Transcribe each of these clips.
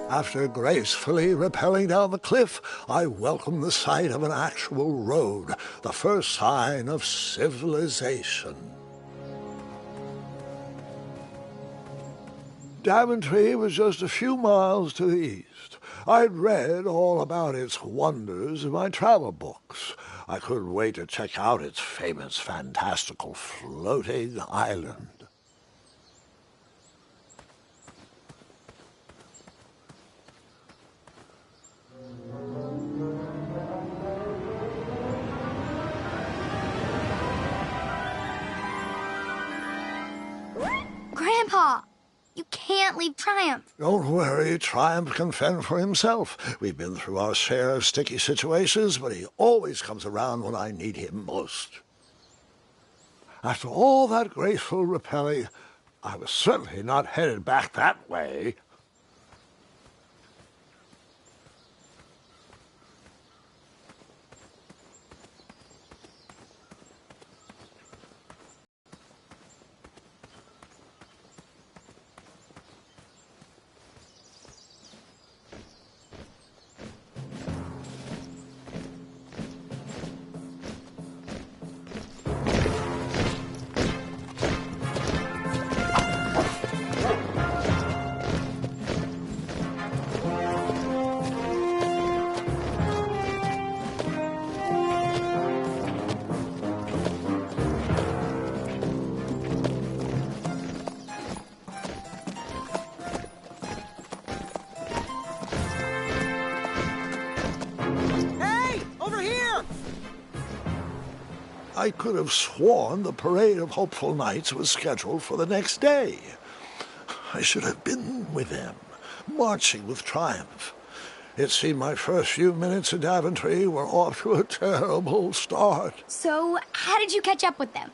After gracefully rappelling down the cliff, I welcomed the sight of an actual road, the first sign of civilization. Daventry was just a few miles to the east. I'd read all about its wonders in my travel books. I couldn't wait to check out its famous, fantastical floating island. Grandpa, you can't leave Triumph. Don't worry, Triumph can fend for himself. We've been through our share of sticky situations, but he always comes around when I need him most. After all that graceful rappelling, I was certainly not headed back that way. I could have sworn the Parade of Hopeful Knights was scheduled for the next day. I should have been with them, marching with Triumph. It seemed my first few minutes in Daventry were off to a terrible start. So, how did you catch up with them?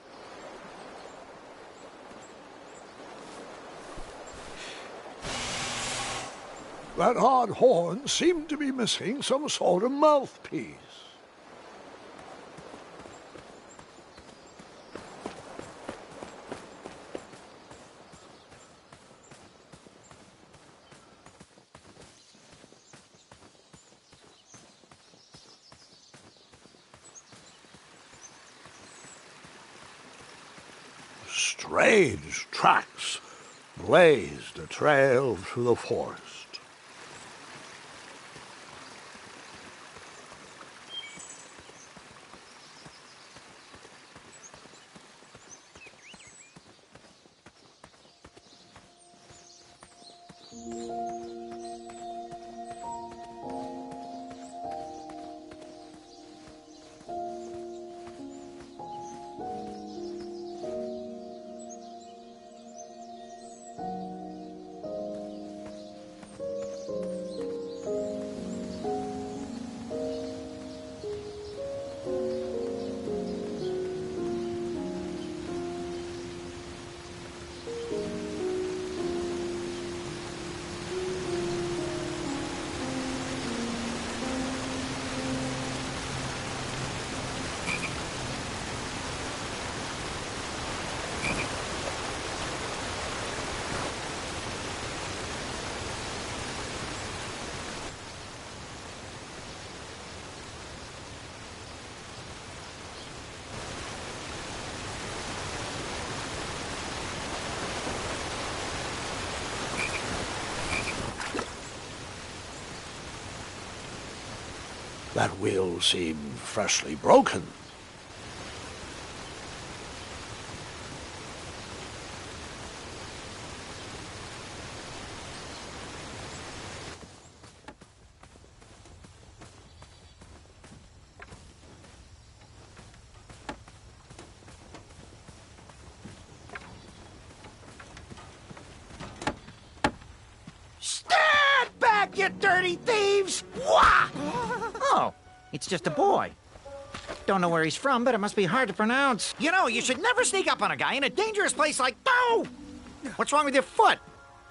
That odd horn seemed to be missing some sort of mouthpiece. Strange tracks blazed a trail through the forest. That wheel seemed freshly broken. Stand back, you dirty thieves! Wah! Oh, it's just a boy. Don't know where he's from, but it must be hard to pronounce. You know, you should never sneak up on a guy in a dangerous place like... Oh! What's wrong with your foot?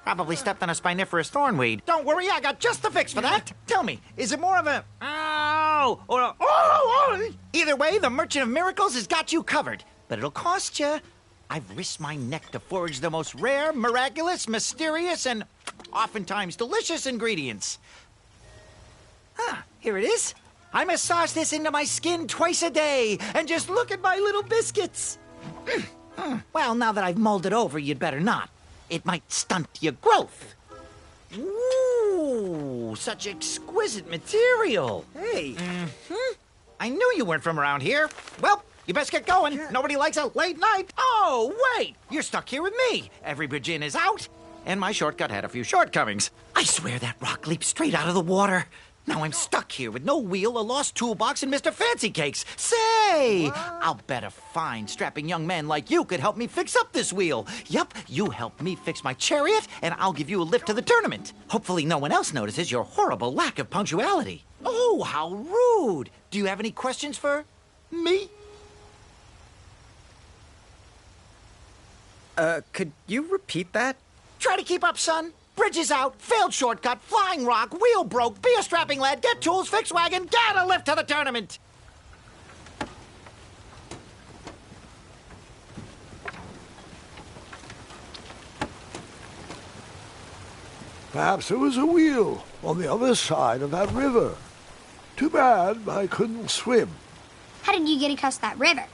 Probably stepped on a spiniferous thornweed. Don't worry, I got just the fix for that. Tell me, is it more of a... Ow! Or a... Oh! Either way, the Merchant of Miracles has got you covered. But it'll cost you. I've risked my neck to forge the most rare, miraculous, mysterious, and oftentimes delicious ingredients. Here it is. I massage this into my skin twice a day, and just look at my little biscuits. Well, now that I've mulled it over, you'd better not. It might stunt your growth. Ooh, such exquisite material. Hey, I knew you weren't from around here. Well, you best get going. Nobody likes a late night. Oh, wait! You're stuck here with me. Every bridge in is out, and my shortcut had a few shortcomings. I swear that rock leaped straight out of the water. Now I'm stuck here with no wheel, a lost toolbox, and Mr. Fancy Cakes. Say, I'll bet a fine, strapping young man like you could help me fix up this wheel. Yup, you help me fix my chariot, and I'll give you a lift to the tournament. Hopefully no one else notices your horrible lack of punctuality. Oh, how rude. Do you have any questions for me? could you repeat that? Try to keep up, son. Bridge is out, failed shortcut, flying rock, wheel broke, be a strapping lad, get tools, fix wagon, get a lift to the tournament. Perhaps there was a wheel on the other side of that river. Too bad I couldn't swim. How did you get across that river?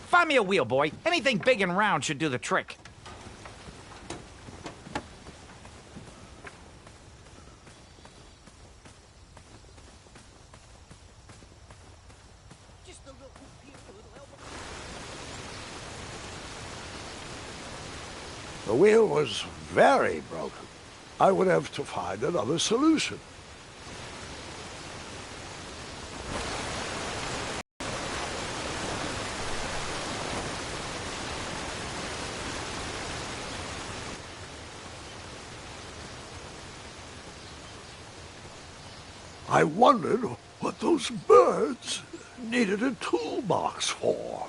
Find me a wheel, boy. Anything big and round should do the trick. The wheel was very broken. I would have to find another solution. I wondered what those birds needed a toolbox for.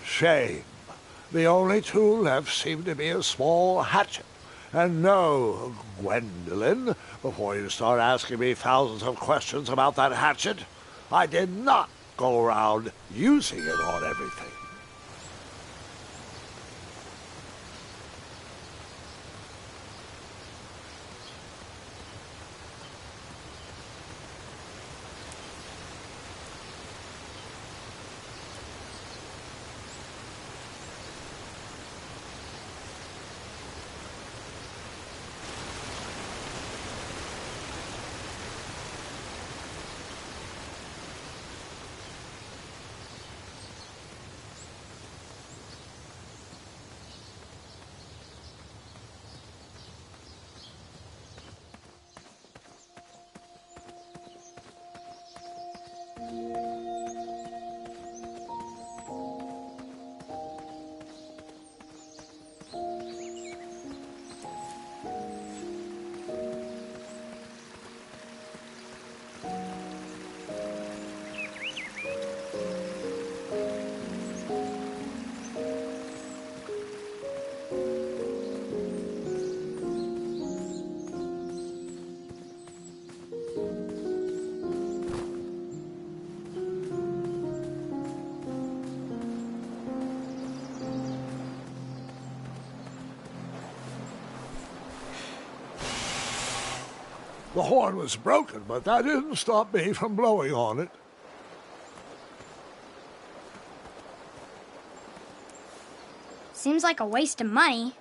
Shame. The only tool left seemed to be a small hatchet. And no, Gwendolyn, before you start asking me thousands of questions about that hatchet, I did not go around using it on everything. The horn was broken, but that didn't stop me from blowing on it. Seems like a waste of money.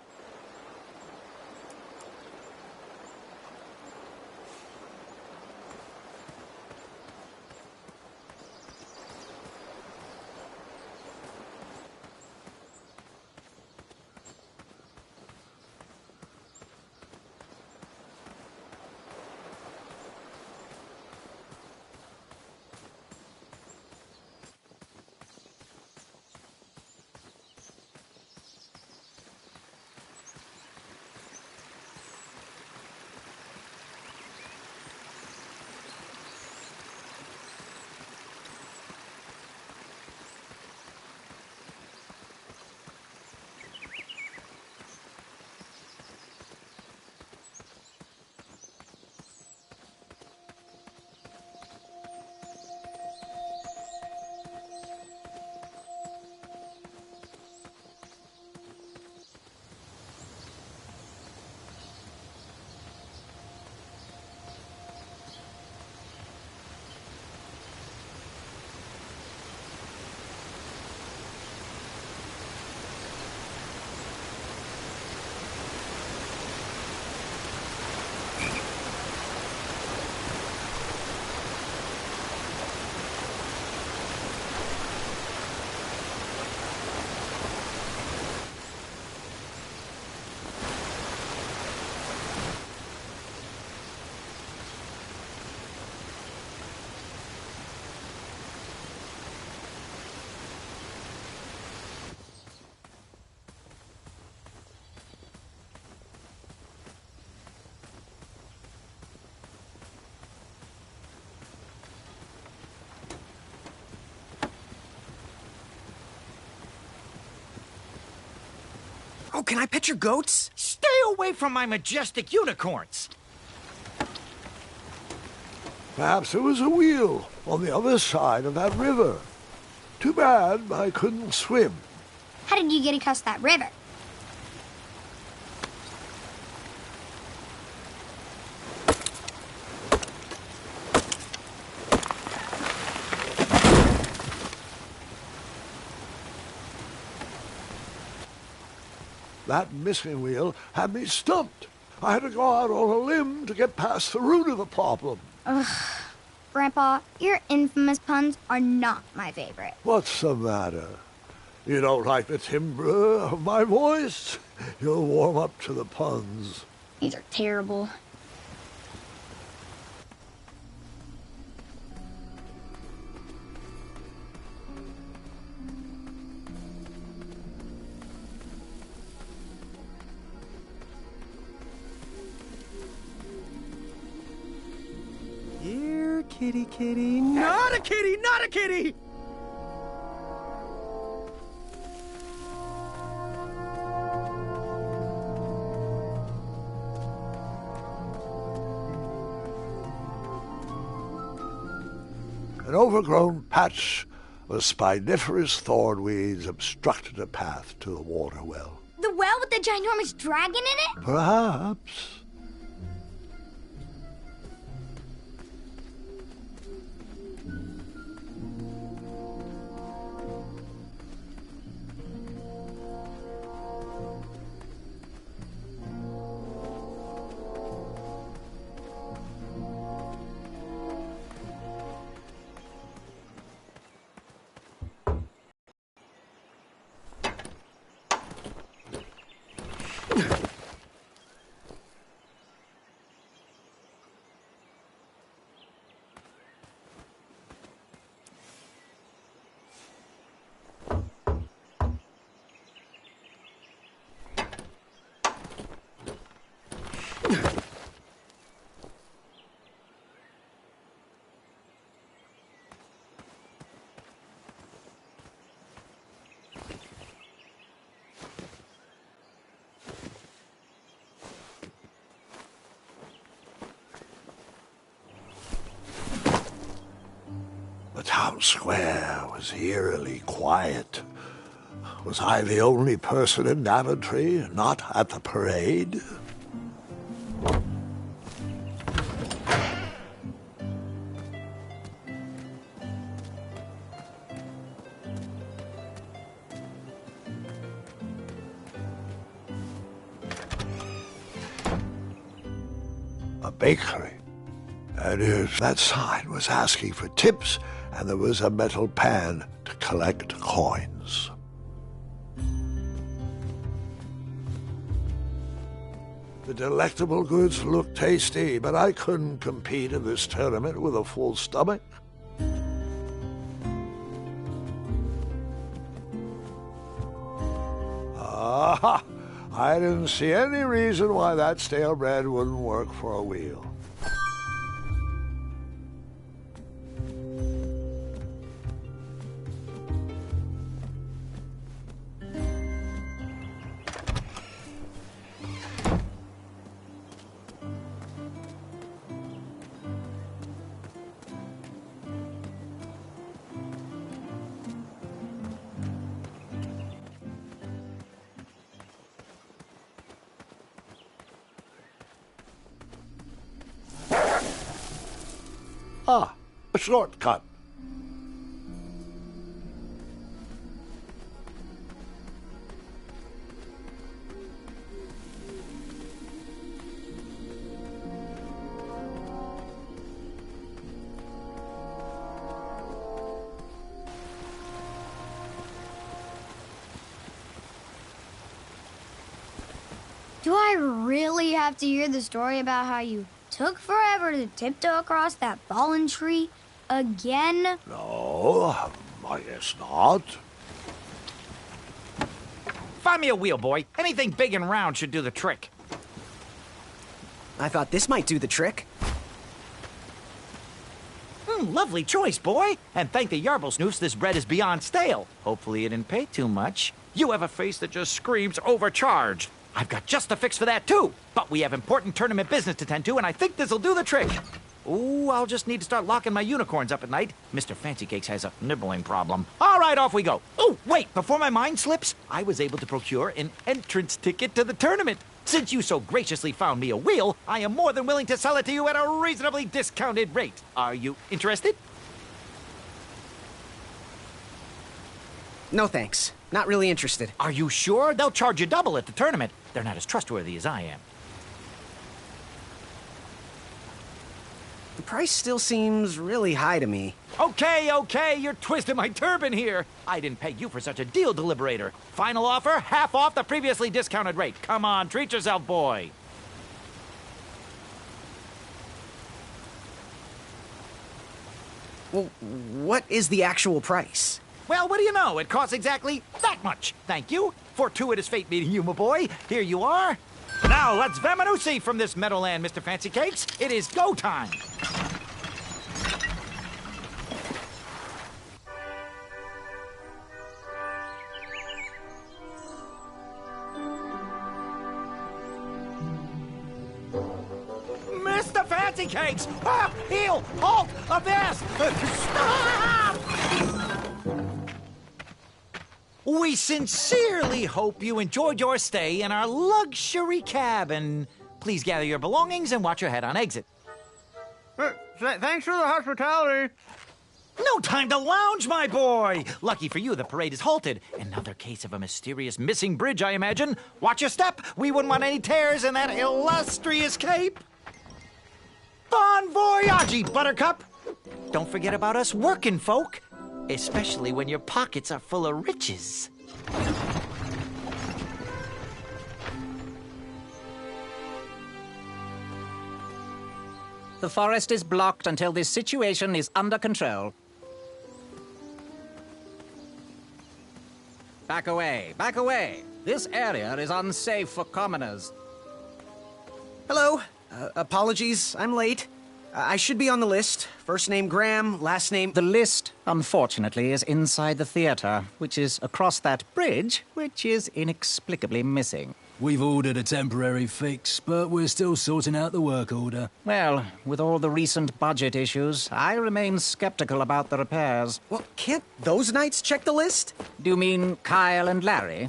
Oh, can I pet your goats? Stay away from my majestic unicorns. Perhaps there was a wheel on the other side of that river. Too bad I couldn't swim. How did you get across that river? That missing wheel had me stumped. I had to go out on a limb to get past the root of the problem. Grandpa, your infamous puns are not my favorite. What's the matter? You don't like the timbre of my voice? You'll warm up to the puns. These are terrible. Here, kitty, kitty. Not a kitty, not a kitty! An overgrown patch of spiniferous thornweeds obstructed a path to the water well. The well with the ginormous dragon in it? Perhaps. The town square was eerily quiet. Was I the only person in Daventry not at the parade? A bakery. That is, that sign was asking for tips, and there was a metal pan to collect coins. The delectable goods looked tasty, but I couldn't compete in this tournament with a full stomach. Ah, I didn't see any reason why that stale bread wouldn't work for a wheel. Ah, a shortcut. Do I really have to hear the story about how you took forever to tiptoe across that fallen tree again? No, I guess not. Find me a wheel, boy. Anything big and round should do the trick. I thought this might do the trick. lovely choice, boy. And thank the Yarblesnoofs, this bread is beyond stale. Hopefully you didn't pay too much. You have a face that just screams overcharged. I've got just the fix for that, too. But we have important tournament business to tend to, and I think this'll do the trick. Ooh, I'll just need to start locking my unicorns up at night. Mr. Fancy Cakes has a nibbling problem. All right, off we go. Oh, wait, before my mind slips, I was able to procure an entrance ticket to the tournament. Since you so graciously found me a wheel, I am more than willing to sell it to you at a reasonably discounted rate. Are you interested? No thanks. Not really interested. Are you sure? They'll charge you double at the tournament. They're not as trustworthy as I am. The price still seems really high to me. Okay, you're twisting my turban here. I didn't pay you for such a deal, Deliberator. Final offer, half off the previously discounted rate. Come on, treat yourself, boy. Well, what is the actual price? Well, what do you know? It costs exactly that much. Thank you. Fortuitous fate meeting you, my boy. Here you are. Now, let's Vamanusi from this meadowland, Mr. Fancy Cakes. It is go time. Mr. Fancy Cakes! Ah, heel! Halt! Avast! Stop! We sincerely hope you enjoyed your stay in our luxury cabin. Please gather your belongings and watch your head on exit. Thanks for the hospitality. No time to lounge, my boy! Lucky for you, the parade is halted. Another case of a mysterious missing bridge, I imagine. Watch your step. We wouldn't want any tears in that illustrious cape. Bon voyage, Buttercup! Don't forget about us working folk, especially when your pockets are full of riches. The forest is blocked until this situation is under control. Back away, back away. This area is unsafe for commoners. Hello. Apologies, I'm late. I should be on the list. First name Graham, last name... The list, unfortunately, is inside the theater, which is across that bridge, which is inexplicably missing. We've ordered a temporary fix, but we're still sorting out the work order. Well, with all the recent budget issues, I remain skeptical about the repairs. Well, can't those knights check the list? Do you mean Kyle and Larry?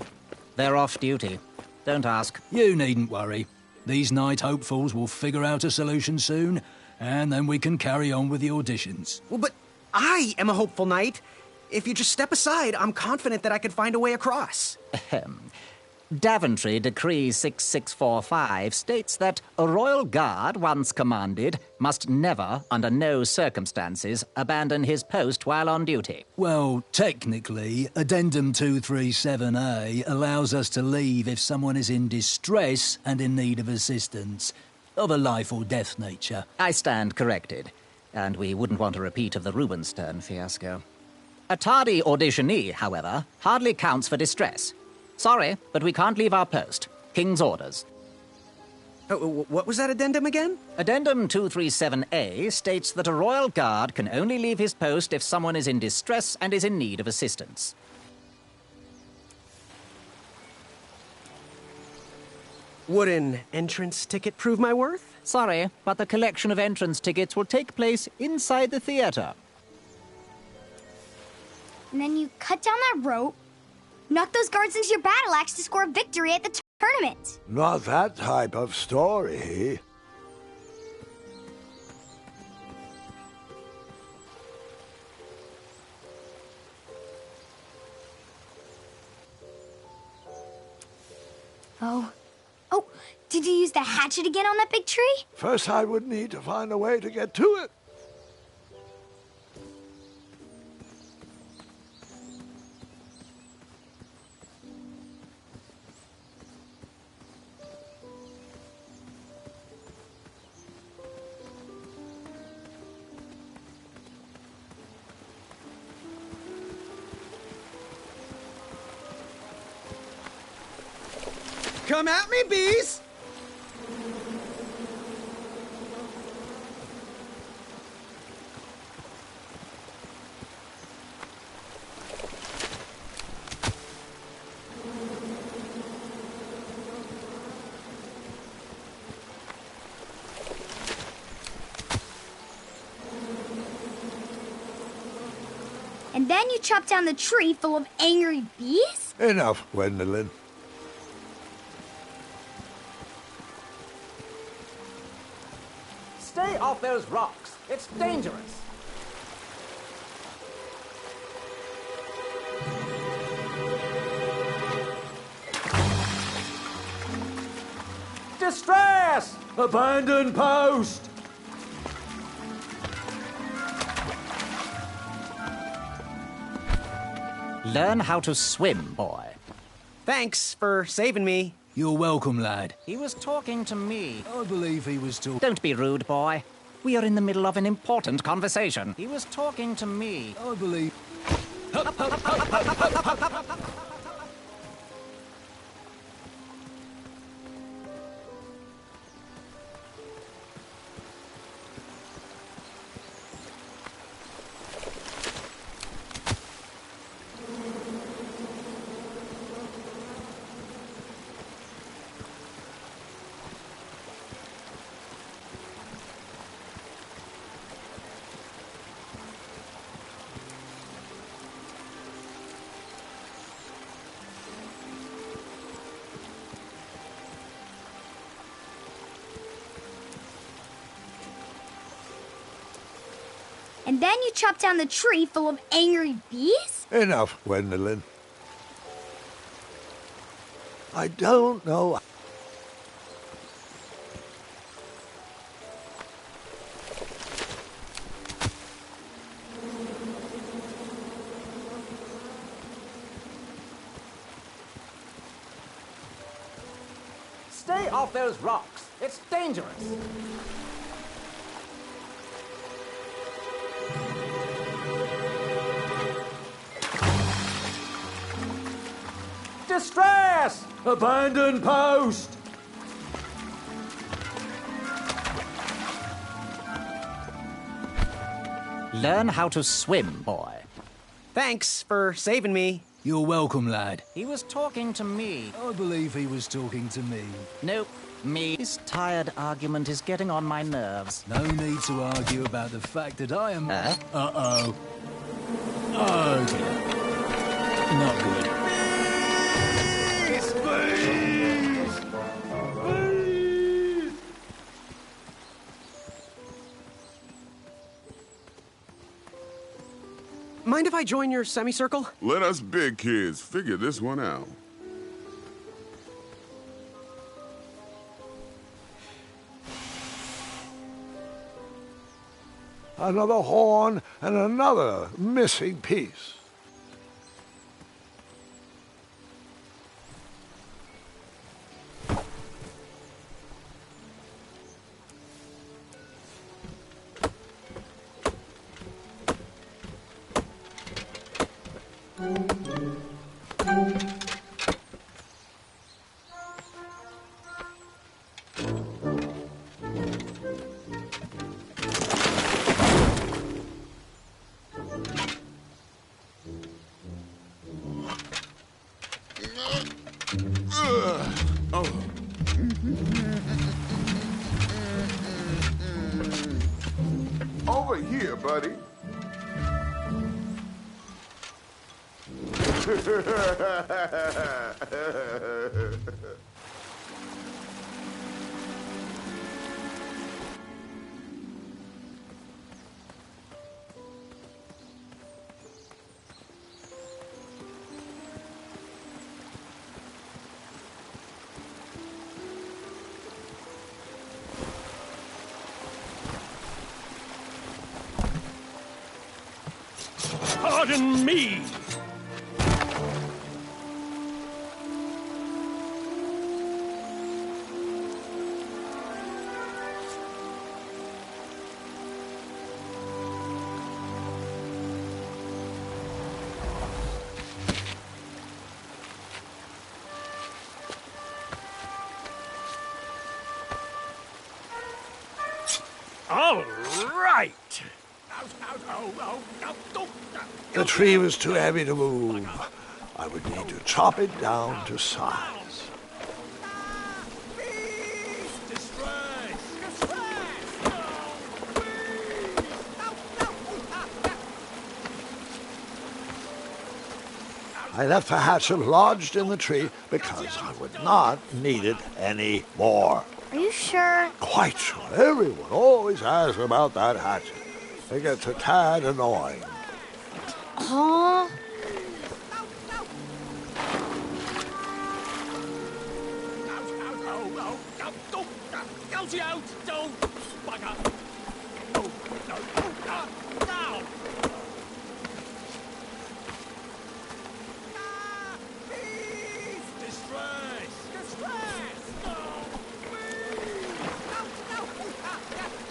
They're off duty. Don't ask. You needn't worry. These night hopefuls will figure out a solution soon, and then we can carry on with the auditions. Well, but I am a hopeful knight. If you just step aside, I'm confident that I could find a way across. Daventry Decree 6645 states that a royal guard once commanded must never, under no circumstances, abandon his post while on duty. Well, technically, Addendum 237A allows us to leave if someone is in distress and in need of assistance, of a life or death nature. I stand corrected, and we wouldn't want a repeat of the Rubenstern fiasco. A tardy auditionee, however, hardly counts for distress. Sorry, but we can't leave our post. King's orders. What was that addendum again? Addendum 237A states that a royal guard can only leave his post if someone is in distress and is in need of assistance. Would an entrance ticket prove my worth? Sorry, but the collection of entrance tickets will take place inside the theater. And then you cut down that rope, knock those guards into your battle axe to score a victory at the tournament. Not that type of story. Oh, did you use the hatchet again on that big tree? First, I would need to find a way to get to it. Come at me, bees! And then you chop down the tree full of angry bees? Enough, Gwendolyn. Stay off those rocks. It's dangerous. Distress! Abandon post! Learn how to swim, boy. Thanks for saving me. You're welcome, lad. He was talking to me. I believe he was talking. Don't be rude, boy. We are in the middle of an important conversation. He was talking to me. I believe. And then you chop down the tree full of angry bees? Enough, Gwendolyn. I don't know. Stay off those rocks. It's dangerous. Distress! Abandon post! Learn how to swim, boy. Thanks for saving me. You're welcome, lad. He was talking to me. I believe he was talking to me. Nope, me. This tired argument is getting on my nerves. No need to argue about the fact that I am. Huh? Uh-oh. Oh, dear. Not good. Mind if I join your semicircle? Let us big kids figure this one out. Another horn and another missing piece. Over here, buddy. Pardon me! All right! The tree was too heavy to move. I would need to chop it down to size. I left the hatchet lodged in the tree because I would not need it any more. Are you sure? Quite sure. Everyone always asks about that hatchet. It gets a tad annoying. Huh?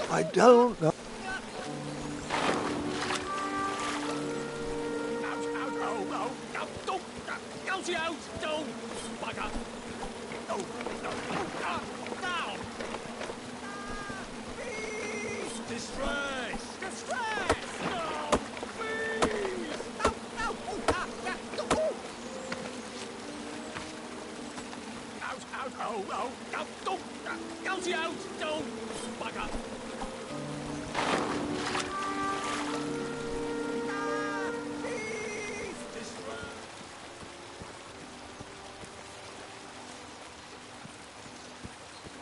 I don't know.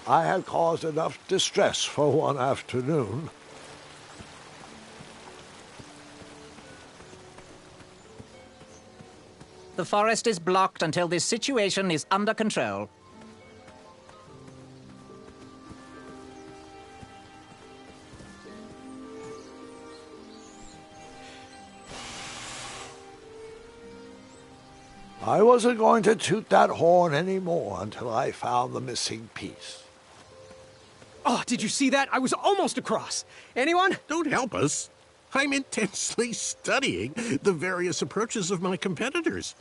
I had caused enough distress for one afternoon. The forest is blocked until this situation is under control. I wasn't going to toot that horn anymore until I found the missing piece. Oh, did you see that? I was almost across. Anyone? Don't help us. I'm intensely studying the various approaches of my competitors.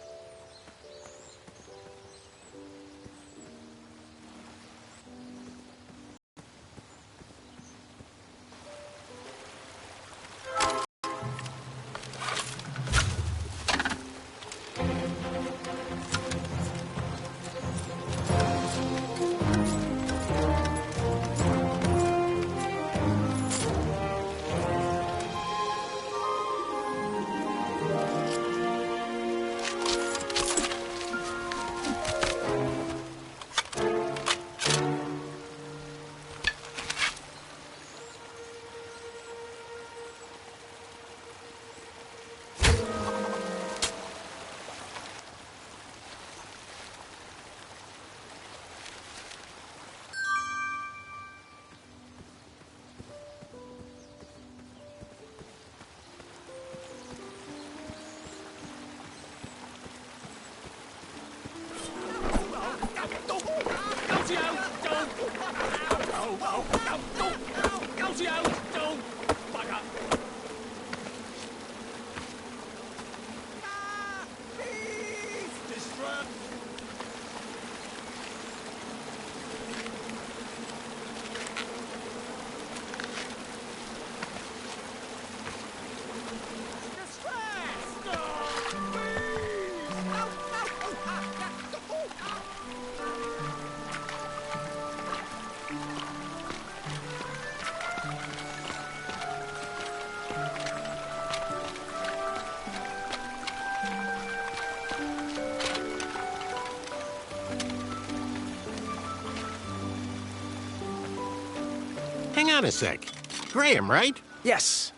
Hang on a sec. Graham, right? Yes.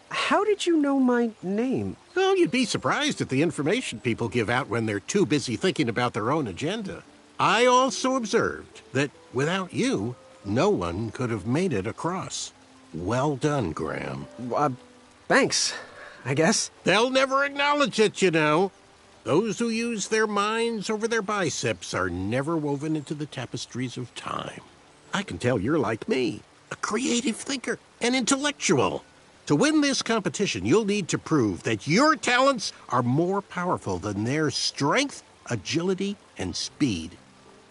How did you know my name? Oh, you'd be surprised at the information people give out when they're too busy thinking about their own agenda. I also observed that without you, no one could have made it across. Well done, Graham. Thanks, I guess. They'll never acknowledge it, you know. Those who use their minds over their biceps are never woven into the tapestries of time. I can tell you're like me, a creative thinker, an intellectual. To win this competition, you'll need to prove that your talents are more powerful than their strength, agility, and speed.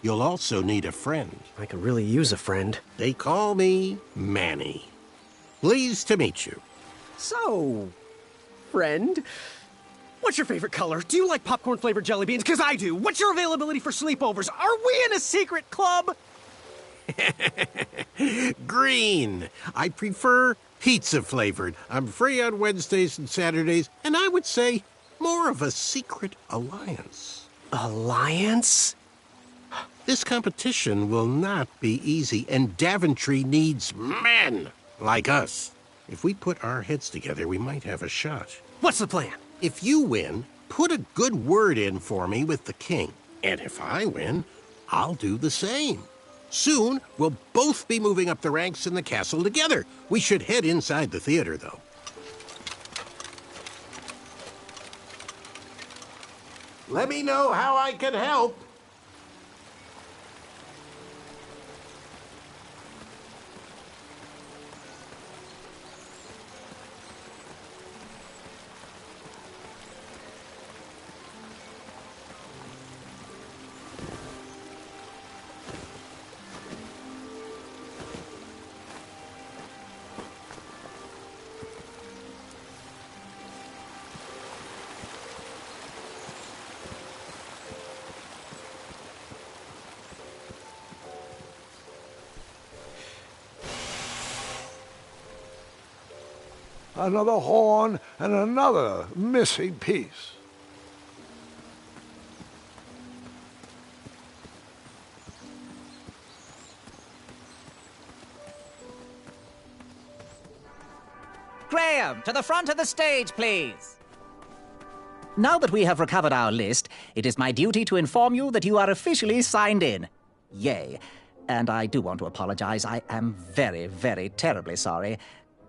You'll also need a friend. I could really use a friend. They call me Manny. Pleased to meet you. So, friend, what's your favorite color? Do you like popcorn-flavored jelly beans? Because I do. What's your availability for sleepovers? Are we in a secret club? Green. I prefer pizza-flavored. I'm free on Wednesdays and Saturdays, and I would say More of a secret alliance. Alliance? This competition will not be easy, and Daventry needs men like us. If we put our heads together, we might have a shot. What's the plan? If you win, put a good word in for me with the king. And if I win, I'll do the same. Soon, we'll both be moving up the ranks in the castle together. We should head inside the theater, though. Let me know how I can help. Another horn and another missing piece. Graham, to the front of the stage, please. Now that we have recovered our list, it is my duty to inform you that you are officially signed in. Yay. And I do want to apologize. I am very, very terribly sorry.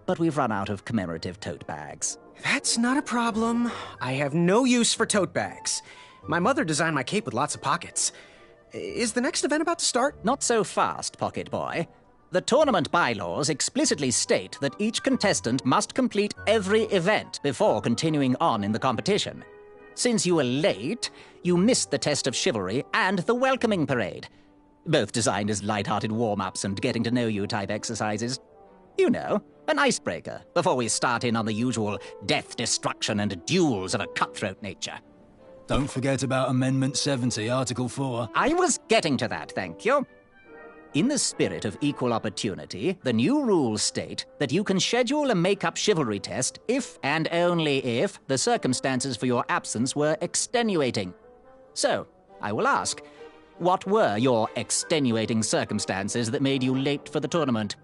But we've run out of commemorative tote bags. That's not a problem. I have no use for tote bags. My mother designed my cape with lots of pockets. Is the next event about to start? Not so fast, Pocket Boy. The tournament bylaws explicitly state that each contestant must complete every event before continuing on in the competition. Since you were late, you missed the test of chivalry and the welcoming parade. Both designed as light-hearted warm-ups and getting-to-know-you type exercises. You know, an icebreaker before we start in on the usual death, destruction, and duels of a cutthroat nature. Don't forget about Amendment 70, Article 4. I was getting to that, thank you. In the spirit of equal opportunity, the new rules state that you can schedule a make-up chivalry test if and only if the circumstances for your absence were extenuating. So, I will ask, what were your extenuating circumstances that made you late for the tournament?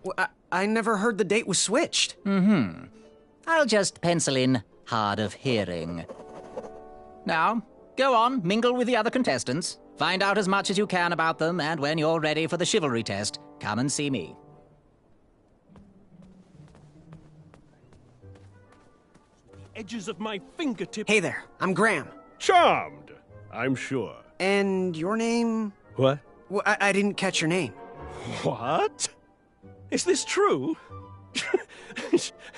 Well, I never heard the date was switched. I'll just pencil in hard of hearing. Now, go on, mingle with the other contestants. Find out as much as you can about them, and when you're ready for the chivalry test, come and see me. Edges of my fingertips. Hey there, I'm Graham. Charmed, I'm sure. And your name? What? Well, I didn't catch your name. What? Is this true?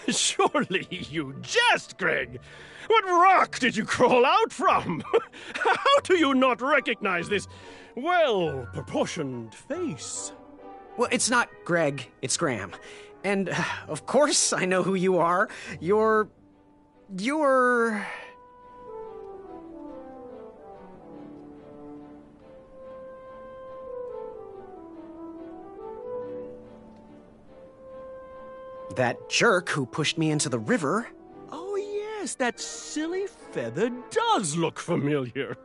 Surely you jest, Greg. What rock did you crawl out from? How do you not recognize this well-proportioned face? Well, it's not Greg, it's Graham. And, of course, I know who you are. You're... that jerk who pushed me into the river. Oh, yes, that silly feather does look familiar.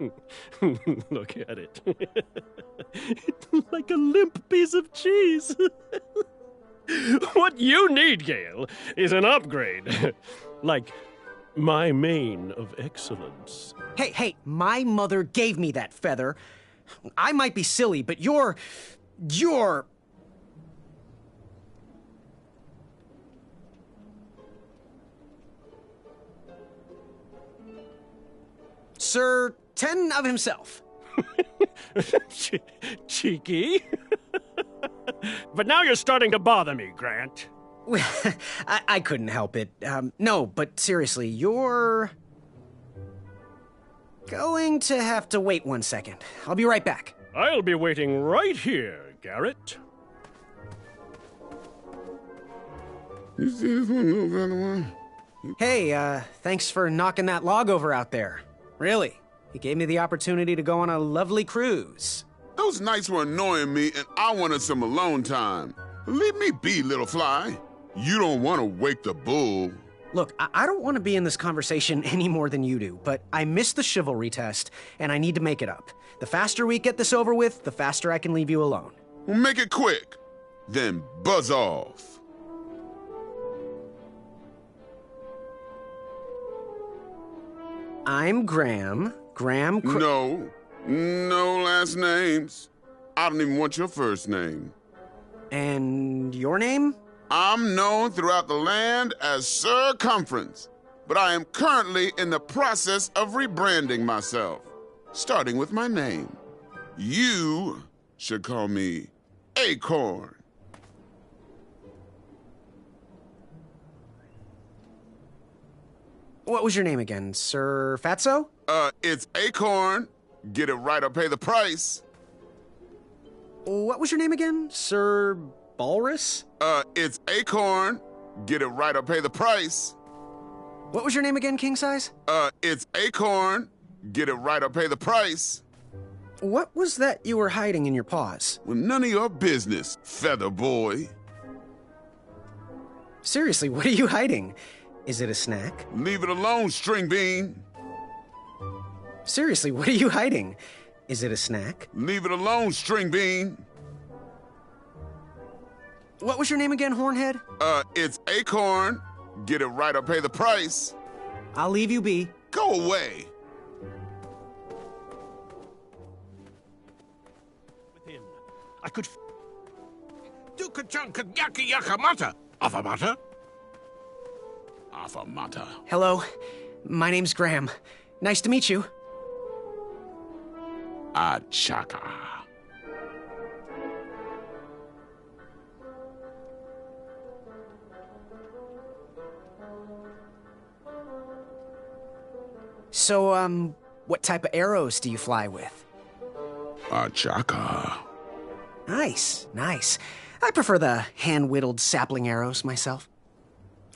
Look at it. It's like a limp piece of cheese. What you need, Gale, is an upgrade. Like my mane of excellence. Hey, my mother gave me that feather. I might be silly, but you're... Sir 10 of himself. Cheeky. But now you're starting to bother me, Grant. I couldn't help it. No, but seriously, you're... going to have to wait 1 second. I'll be right back. I'll be waiting right here, Garrett. You see this one, little better one? Hey, thanks for knocking that log over out there. Really, it gave me the opportunity to go on a lovely cruise. Those knights were annoying me, and I wanted some alone time. Leave me be, little fly. You don't want to wake the bull. Look, I don't want to be in this conversation any more than you do, but I missed the chivalry test, and I need to make it up. The faster we get this over with, the faster I can leave you alone. Well, make it quick. Then buzz off. I'm Graham. No last names. I don't even want your first name. And your name? I'm known throughout the land as Circumference, but I am currently in the process of rebranding myself, starting with my name. You should call me Acorn. What was your name again, Sir Fatso? It's Acorn. Get it right or pay the price. What was your name again, Sir Balrus? It's Acorn. Get it right or pay the price. What was your name again, King Size? It's Acorn. Get it right or pay the price. What was that you were hiding in your paws? Well, none of your business, Feather Boy. Seriously, what are you hiding? Is it a snack? Leave it alone, String Bean. Seriously, what are you hiding? Is it a snack? Leave it alone, String Bean. What was your name again, Hornhead? It's Acorn. Get it right or pay the price. I'll leave you be. Go away. With him, I could. Duka-chunka yaka yakamata. Afamata? Afamata. Hello, my name's Graham. Nice to meet you. Achaka. So, what type of arrows do you fly with? Achaka. Nice. I prefer the hand-whittled sapling arrows myself.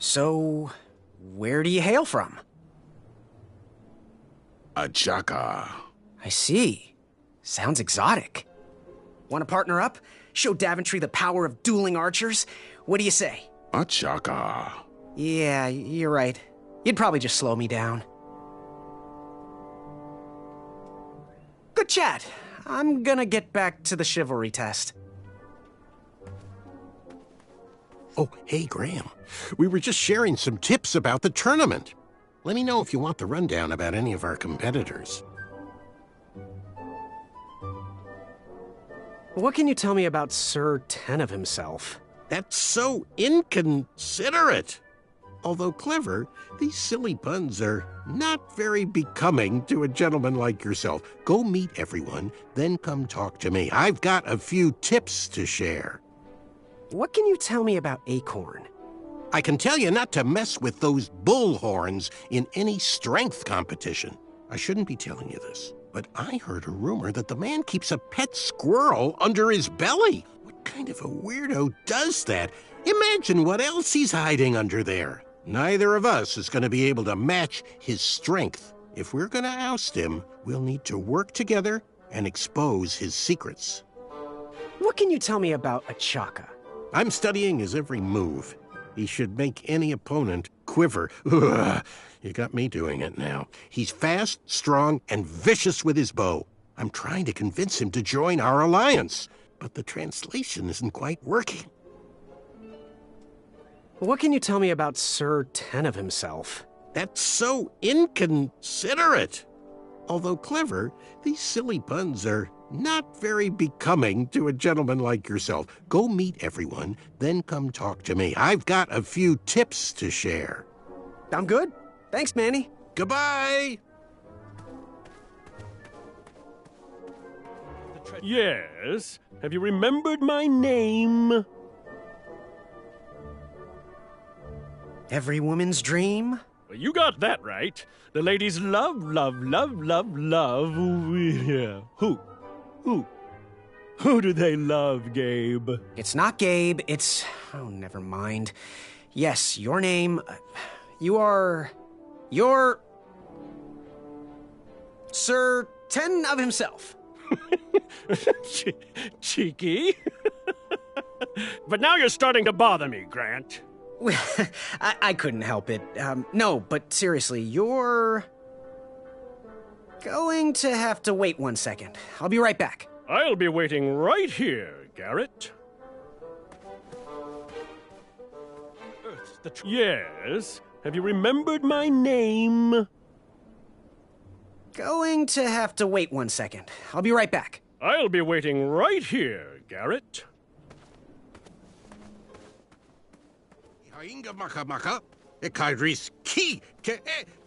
So, where do you hail from? Achaka. I see. Sounds exotic. Want to partner up? Show Daventry the power of dueling archers? What do you say? Achaka. Yeah, you're right. You'd probably just slow me down. Good chat. I'm gonna get back to the chivalry test. Oh, hey, Graham. We were just sharing some tips about the tournament. Let me know if you want the rundown about any of our competitors. What can you tell me about Sir Ten of himself? That's so inconsiderate. Although clever, these silly puns are not very becoming to a gentleman like yourself. Go meet everyone, then come talk to me. I've got a few tips to share. What can you tell me about Acorn? I can tell you not to mess with those bullhorns in any strength competition. I shouldn't be telling you this, but I heard a rumor that the man keeps a pet squirrel under his belly. What kind of a weirdo does that? Imagine what else he's hiding under there. Neither of us is going to be able to match his strength. If we're going to oust him, we'll need to work together and expose his secrets. What can you tell me about Achaka? I'm studying his every move. He should make any opponent quiver. Ugh, you got me doing it now. He's fast, strong, and vicious with his bow. I'm trying to convince him to join our alliance, but the translation isn't quite working. What can you tell me about Sir Ten of himself? That's so inconsiderate. Although clever, these silly puns are not very becoming to a gentleman like yourself. Go meet everyone, then come talk to me. I've got a few tips to share. I'm good. Thanks, Manny. Goodbye! Yes? Have you remembered my name? Every woman's dream? Well, you got that right. The ladies love. Yeah. Who do they love, Gabe? It's not Gabe, it's... Oh, never mind. Yes, your name... You're... Sir Ten of himself. Cheeky. But now you're starting to bother me, Grant. I couldn't help it. No, but seriously, you're going to have to wait 1 second. I'll be right back. I'll be waiting right here, Garrett. Yes? Have you remembered my name? Going to have to wait 1 second. I'll be right back. I'll be waiting right here, Garrett. Inga maka maka, ekaidris ki ke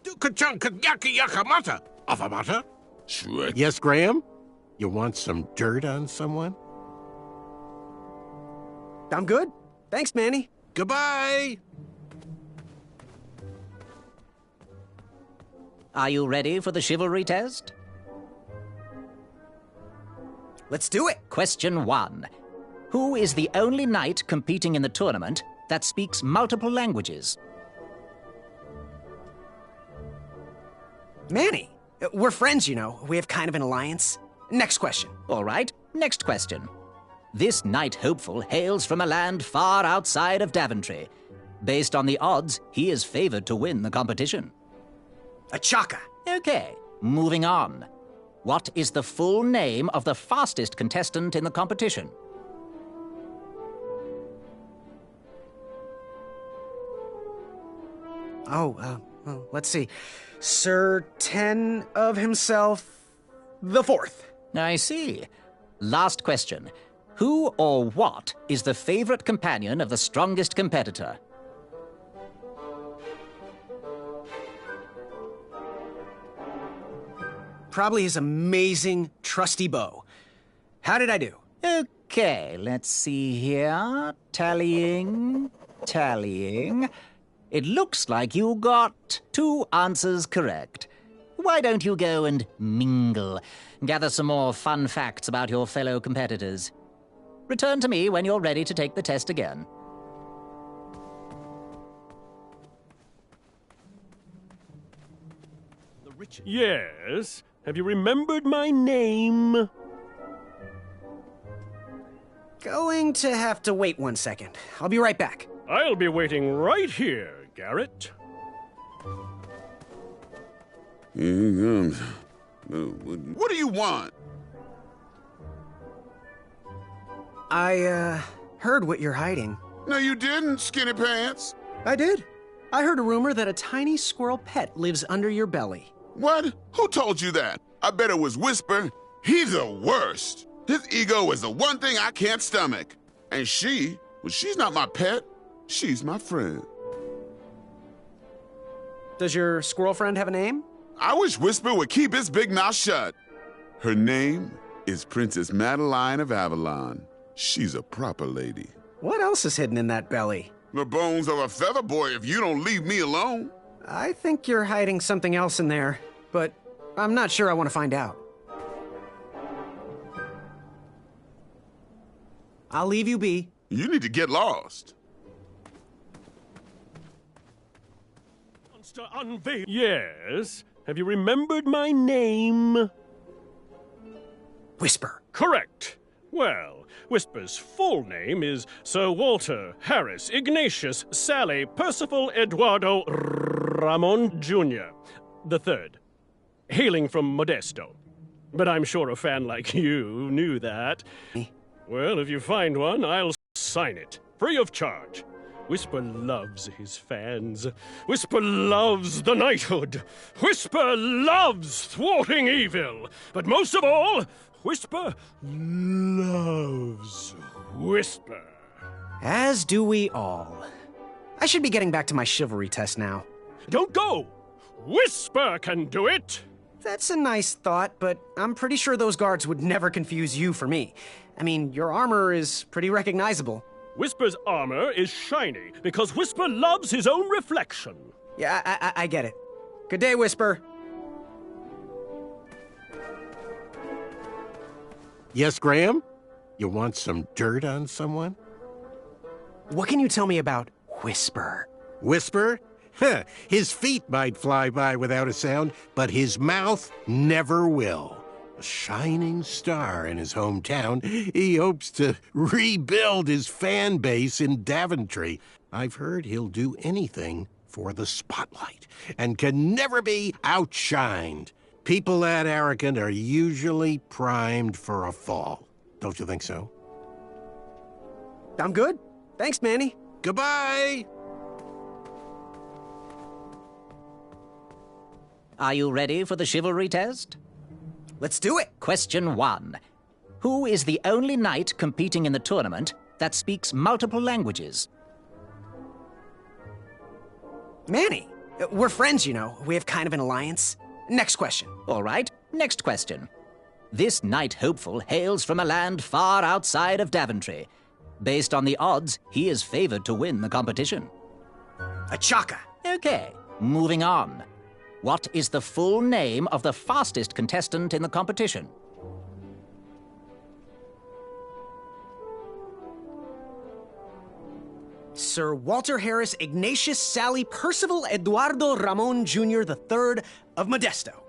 du kachan kanyaki yakamata. Afamata? Shrek. Yes, Graham? You want some dirt on someone? I'm good. Thanks, Manny. Goodbye! Are you ready for the chivalry test? Let's do it. Question 1. Who is the only knight competing in the tournament that speaks multiple languages? Manny. We're friends, you know. We have kind of an alliance. Next question. All right, next question. This knight hopeful hails from a land far outside of Daventry. Based on the odds, he is favored to win the competition. A Chaka. Okay, moving on. What is the full name of the fastest contestant in the competition? Well, let's see. Sir Ten of himself, the fourth. I see. Last question. Who or what is the favorite companion of the strongest competitor? Probably his amazing, trusty bow. How did I do? Okay, let's see here. Tallying. It looks like you got 2 answers correct. Why don't you go and mingle? Gather some more fun facts about your fellow competitors. Return to me when you're ready to take the test again. Yes? Have you remembered my name? Going to have to wait 1 second. I'll be right back. I'll be waiting right here, Garrett. What do you want? I heard what you're hiding. No, you didn't, Skinny Pants. I did. I heard a rumor that a tiny squirrel pet lives under your belly. What? Who told you that? I bet it was Whisper. He's the worst. His ego is the one thing I can't stomach. And she's not my pet. She's my friend. Does your squirrel friend have a name? I wish Whisper would keep his big mouth shut. Her name is Princess Madeline of Avalon. She's a proper lady. What else is hidden in that belly? The bones of a feather boy if you don't leave me alone. I think you're hiding something else in there, but I'm not sure I want to find out. I'll leave you be. You need to get lost. Yes? Have you remembered my name? Whisper. Correct. Well, Whisper's full name is Sir Walter Harris Ignatius Sally Percival Eduardo Ramon Jr. the Third, hailing from Modesto. But I'm sure a fan like you knew that. Well, if you find one, I'll sign it, free of charge. Whisper loves his fans. Whisper loves the knighthood. Whisper loves thwarting evil. But most of all, Whisper loves Whisper. As do we all. I should be getting back to my chivalry test now. Don't go! Whisper can do it! That's a nice thought, but I'm pretty sure those guards would never confuse you for me. I mean, your armor is pretty recognizable. Whisper's armor is shiny because Whisper loves his own reflection. Yeah, I get it. Good day, Whisper. Yes, Graham? You want some dirt on someone? What can you tell me about Whisper? Whisper? Huh, his feet might fly by without a sound, but his mouth never will. A shining star in his hometown, he hopes to rebuild his fan base in Daventry. I've heard he'll do anything for the spotlight and can never be outshined. People that arrogant are usually primed for a fall. Don't you think so? I'm good. Thanks, Manny. Goodbye! Are you ready for the chivalry test? Let's do it. Question 1. Who is the only knight competing in the tournament that speaks multiple languages? Manny. We're friends, you know. We have kind of an alliance. Next question. All right, next question. This knight hopeful hails from a land far outside of Daventry. Based on the odds, he is favored to win the competition. A Chaka. Okay, moving on. What is the full name of the fastest contestant in the competition? Sir Walter Harris Ignatius Sally Percival Eduardo Ramon Jr. III of Modesto.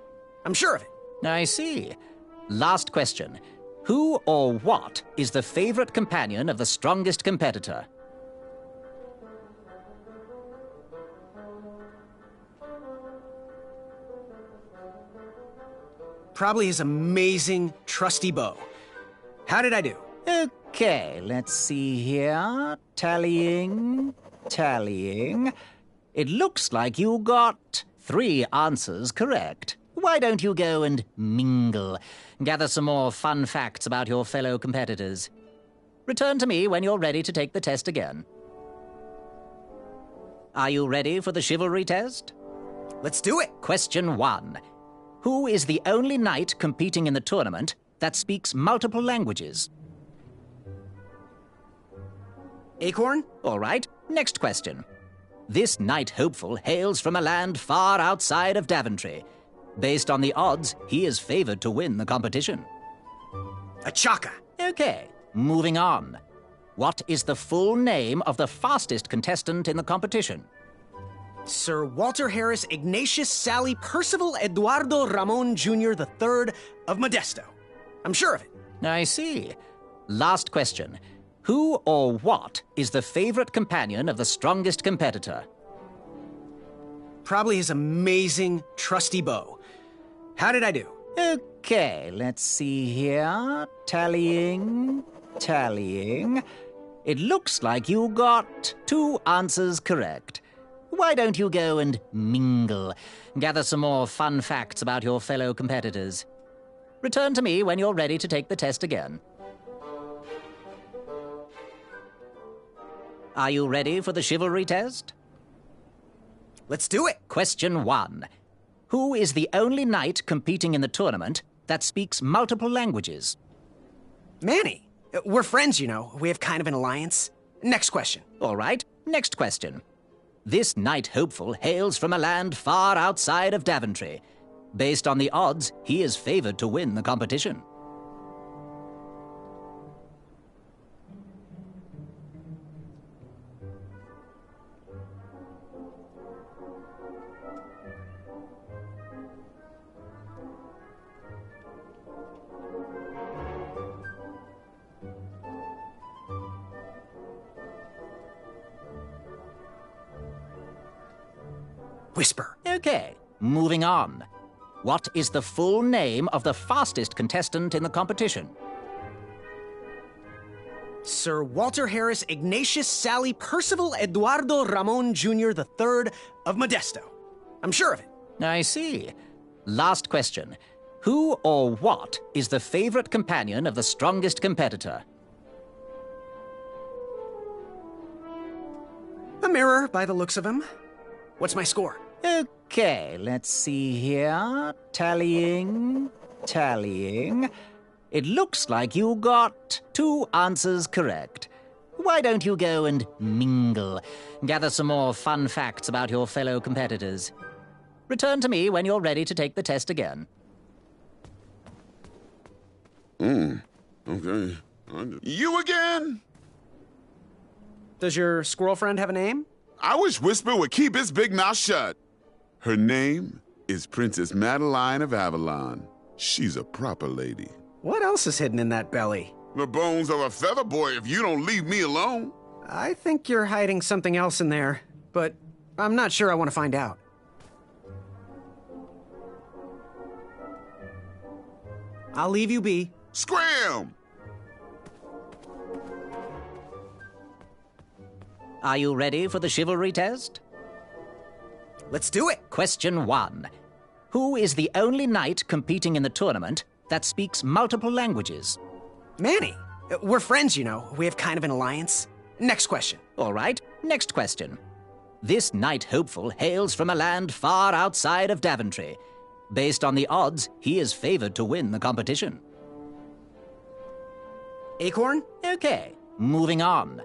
I'm sure of it. I see. Last question. Who or what is the favorite companion of the strongest competitor? Probably his amazing, trusty bow. How did I do? Okay, let's see here. Tallying. It looks like you got 3 answers correct. Why don't you go and mingle? Gather some more fun facts about your fellow competitors. Return to me when you're ready to take the test again. Are you ready for the chivalry test? Let's do it. Question 1. Who is the only knight competing in the tournament that speaks multiple languages? Acorn? All right, next question. This knight hopeful hails from a land far outside of Daventry. Based on the odds, he is favored to win the competition. A Chaka. Okay, moving on. What is the full name of the fastest contestant in the competition? Sir Walter Harris Ignatius Sally Percival Eduardo Ramon Jr. III of Modesto. I'm sure of it. I see. Last question. Who or what is the favorite companion of the strongest competitor? Probably his amazing, trusty bow. How did I do? Okay, let's see here. Tallying. It looks like you got 2 answers correct. Why don't you go and mingle? Gather some more fun facts about your fellow competitors. Return to me when you're ready to take the test again. Are you ready for the chivalry test? Let's do it. Question 1. Who is the only knight competing in the tournament that speaks multiple languages? Manny. We're friends, you know. We have kind of an alliance. Next question. All right, next question. This knight hopeful hails from a land far outside of Daventry. Based on the odds, he is favored to win the competition. Whisper. Okay, moving on. What is the full name of the fastest contestant in the competition? Sir Walter Harris Ignatius Sally Percival Eduardo Ramon Jr. III of Modesto. I'm sure of it. I see. Last question. Who or what is the favorite companion of the strongest competitor? A mirror, by the looks of him. What's my score? Okay, let's see here. Tallying. It looks like you got 2 answers correct. Why don't you go and mingle? Gather some more fun facts about your fellow competitors. Return to me when you're ready to take the test again. Okay. You again? Does your squirrel friend have a name? I wish Whisper would keep his big mouth shut. Her name is Princess Madeline of Avalon. She's a proper lady. What else is hidden in that belly? The bones of a feather boy if you don't leave me alone. I think you're hiding something else in there, but I'm not sure I want to find out. I'll leave you be. Scram! Are you ready for the chivalry test? Let's do it. Question 1. Who is the only knight competing in the tournament that speaks multiple languages? Manny. We're friends, you know. We have kind of an alliance. Next question. All right, next question. This knight hopeful hails from a land far outside of Daventry. Based on the odds, he is favored to win the competition. Acorn? Okay, moving on.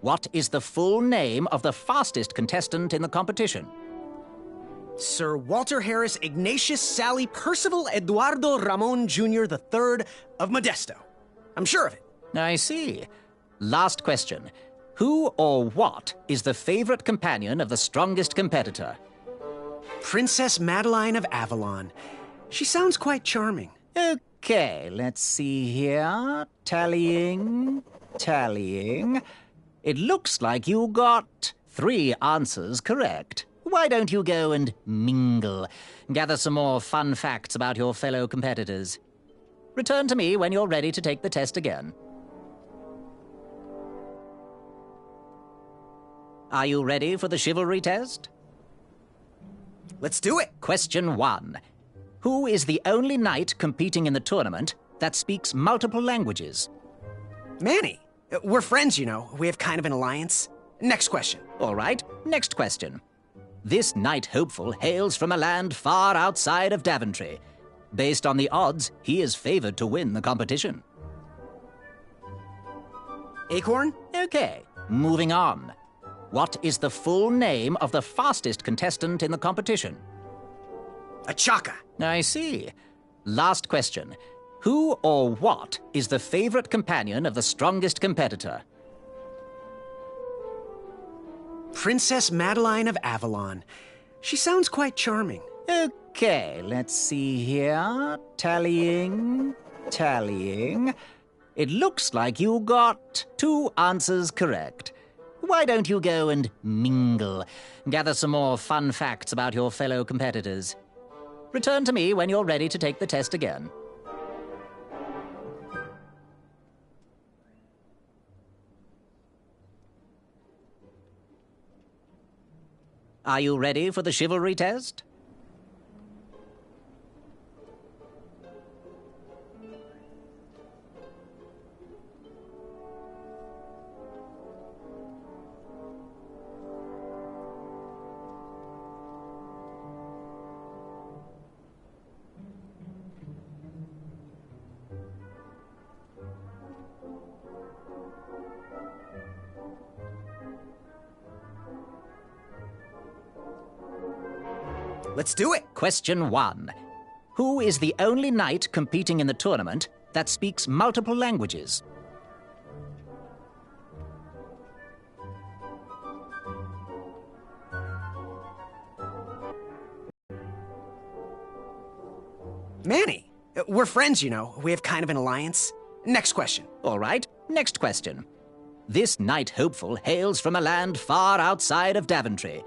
What is the full name of the fastest contestant in the competition? Sir Walter Harris Ignatius Sally Percival Eduardo Ramon Jr. III of Modesto. I'm sure of it. I see. Last question. Who or what is the favorite companion of the strongest competitor? Princess Madeline of Avalon. She sounds quite charming. Okay, let's see here. Tallying. It looks like you got 3 answers correct. Why don't you go and mingle? Gather some more fun facts about your fellow competitors. Return to me when you're ready to take the test again. Are you ready for the chivalry test? Let's do it. Question 1. Who is the only knight competing in the tournament that speaks multiple languages? Manny. We're friends, you know. We have kind of an alliance. Next question. All right, next question. This knight hopeful hails from a land far outside of Daventry. Based on the odds, he is favored to win the competition. Acorn? Okay, moving on. What is the full name of the fastest contestant in the competition? Achaka. I see. Last question. Who or what is the favorite companion of the strongest competitor? Princess Madeline of Avalon. She sounds quite charming. Okay, let's see here. Tallying. It looks like you got 2 answers correct. Why don't you go and mingle? Gather some more fun facts about your fellow competitors. Return to me when you're ready to take the test again. Are you ready for the chivalry test? Let's do it. Question 1. Who is the only knight competing in the tournament that speaks multiple languages? Manny. We're friends, you know. We have kind of an alliance. Next question. All right, next question. This knight hopeful hails from a land far outside of Daventry.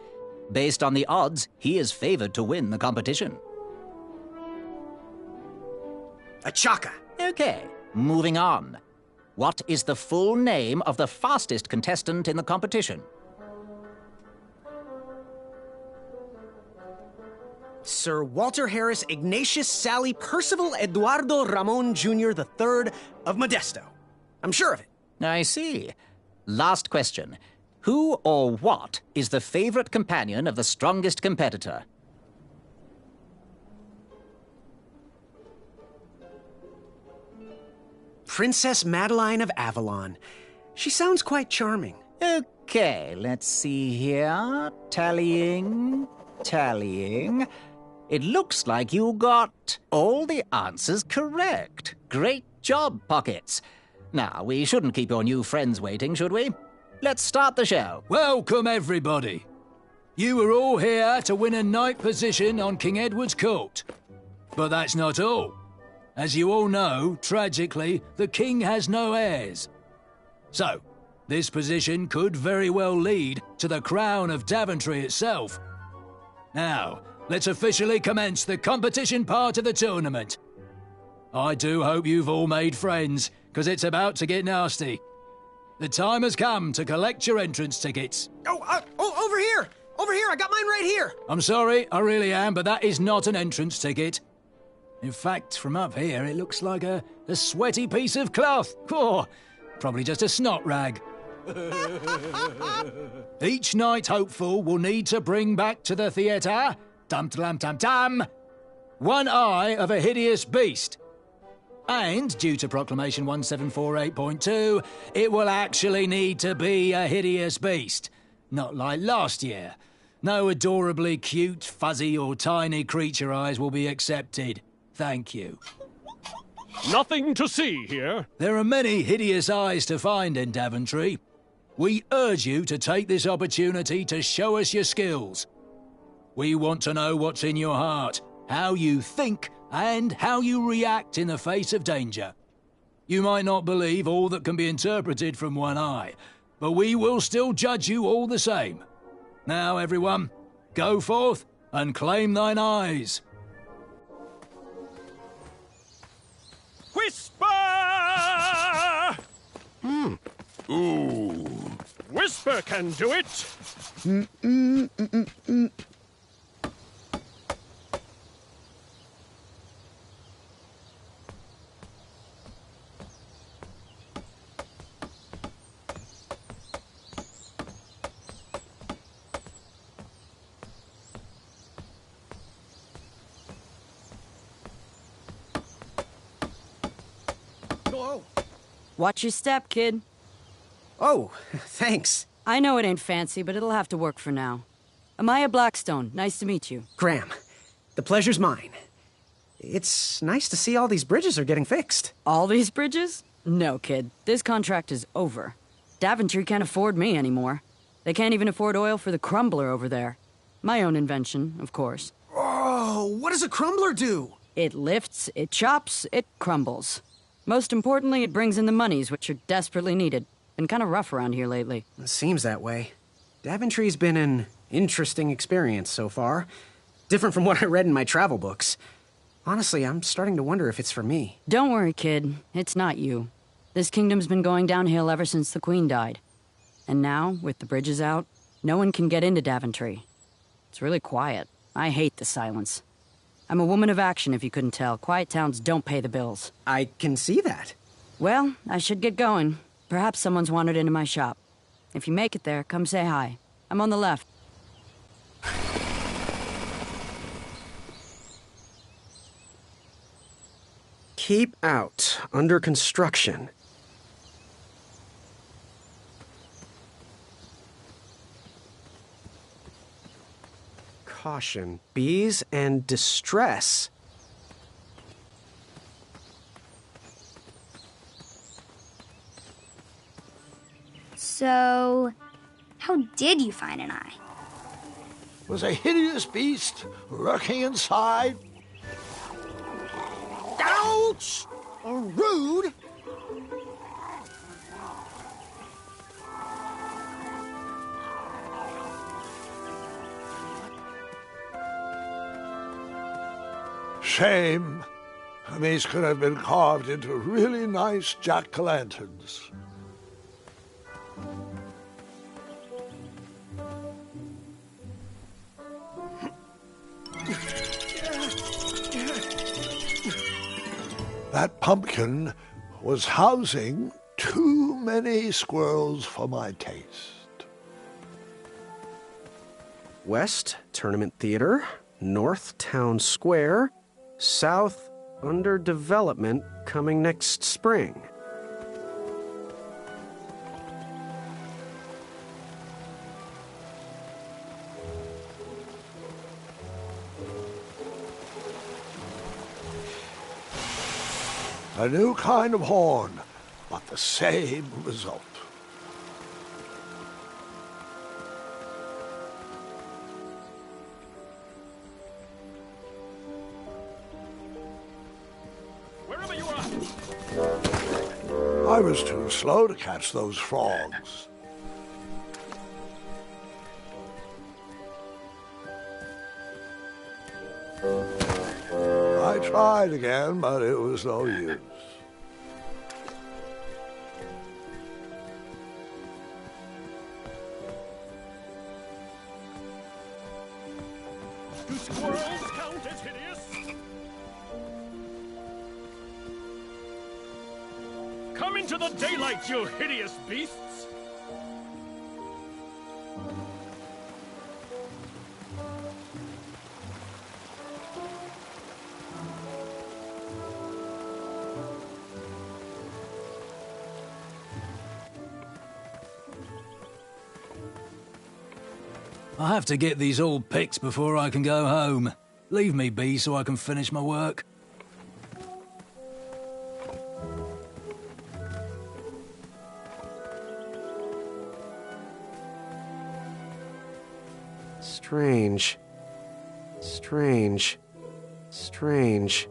Based on the odds, he is favored to win the competition. Achaka. Okay, moving on. What is the full name of the fastest contestant in the competition? Sir Walter Harris Ignatius Sally Percival Eduardo Ramon Jr. III of Modesto. I'm sure of it. I see. Last question. Who or what is the favorite companion of the strongest competitor? Princess Madeline of Avalon. She sounds quite charming. Okay, let's see here. Tallying. It looks like you got all the answers correct. Great job, Pockets. Now, we shouldn't keep your new friends waiting, should we? Let's start the show. Welcome, everybody. You are all here to win a knight position on King Edward's court. But that's not all. As you all know, tragically, the king has no heirs. So, this position could very well lead to the crown of Daventry itself. Now, let's officially commence the competition part of the tournament. I do hope you've all made friends, because it's about to get nasty. The time has come to collect your entrance tickets. Oh, over here! Over here, I got mine right here! I'm sorry, I really am, but that is not an entrance ticket. In fact, from up here, it looks like a sweaty piece of cloth. Oh, probably just a snot rag. Each knight hopeful will need to bring back to the theatre, dum-dum-dum-dum, one eye of a hideous beast. And, due to Proclamation 1748.2, it will actually need to be a hideous beast. Not like last year. No adorably cute, fuzzy or tiny creature eyes will be accepted. Thank you. Nothing to see here. There are many hideous eyes to find in Daventry. We urge you to take this opportunity to show us your skills. We want to know what's in your heart, how you think, and how you react in the face of danger. You might not believe all that can be interpreted from one eye, but we will still judge you all the same. Now, everyone, go forth and claim thine eyes. Whisper! Ooh. Whisper can do it. Watch your step, kid. Oh, thanks. I know it ain't fancy, but it'll have to work for now. Amaya Blackstone, nice to meet you. Graham, the pleasure's mine. It's nice to see all these bridges are getting fixed. All these bridges? No, kid. This contract is over. Daventry can't afford me anymore. They can't even afford oil for the crumbler over there. My own invention, of course. Oh, what does a crumbler do? It lifts, it chops, it crumbles. Most importantly, it brings in the monies, which are desperately needed. Been kind of rough around here lately. It seems that way. Daventry's been an interesting experience so far. Different from what I read in my travel books. Honestly, I'm starting to wonder if it's for me. Don't worry, kid. It's not you. This kingdom's been going downhill ever since the Queen died. And now, with the bridges out, no one can get into Daventry. It's really quiet. I hate the silence. I'm a woman of action, if you couldn't tell. Quiet towns don't pay the bills. I can see that. Well, I should get going. Perhaps someone's wandered into my shop. If you make it there, come say hi. I'm on the left. Keep out. Under construction. Caution. Bees and distress. So, how did you find an eye? Was a hideous beast lurking inside? Ouch! Rude! Shame. These could have been carved into really nice jack-o'-lanterns. That pumpkin was housing too many squirrels for my taste. West, Tournament Theater. North, Town Square. South, under development, coming next spring. A new kind of horn, but the same result. Where I was too slow to catch those frogs. I tried again, but it was no use. Do squirrels count as hideous? Come into the daylight, you hideous beasts! I have to get these all picked before I can go home. Leave me be so I can finish my work. Strange. Strange. Strange.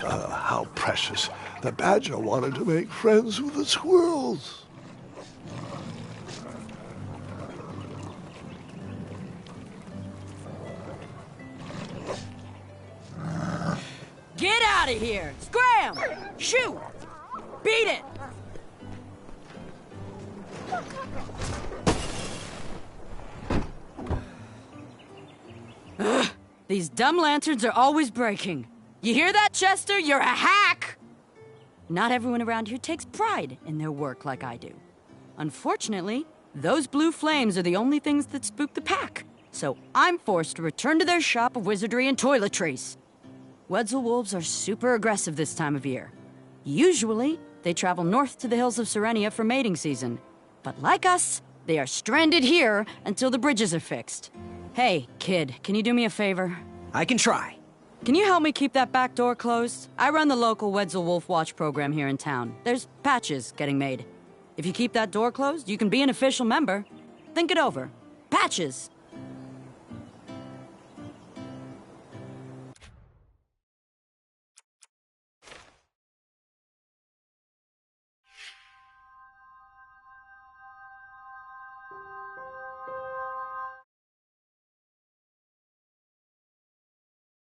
How precious. The badger wanted to make friends with the squirrels. Get out of here! Scram! Shoot! Beat it! Ugh, these dumb lanterns are always breaking. You hear that, Chester? You're a hack! Not everyone around here takes pride in their work like I do. Unfortunately, those blue flames are the only things that spook the pack, so I'm forced to return to their shop of wizardry and toiletries. Wetzel wolves are super aggressive this time of year. Usually, they travel north to the hills of Serenia for mating season. But like us, they are stranded here until the bridges are fixed. Hey, kid, can you do me a favor? I can try. Can you help me keep that back door closed? I run the local Wetzel Wolf Watch program here in town. There's patches getting made. If you keep that door closed, you can be an official member. Think it over. Patches!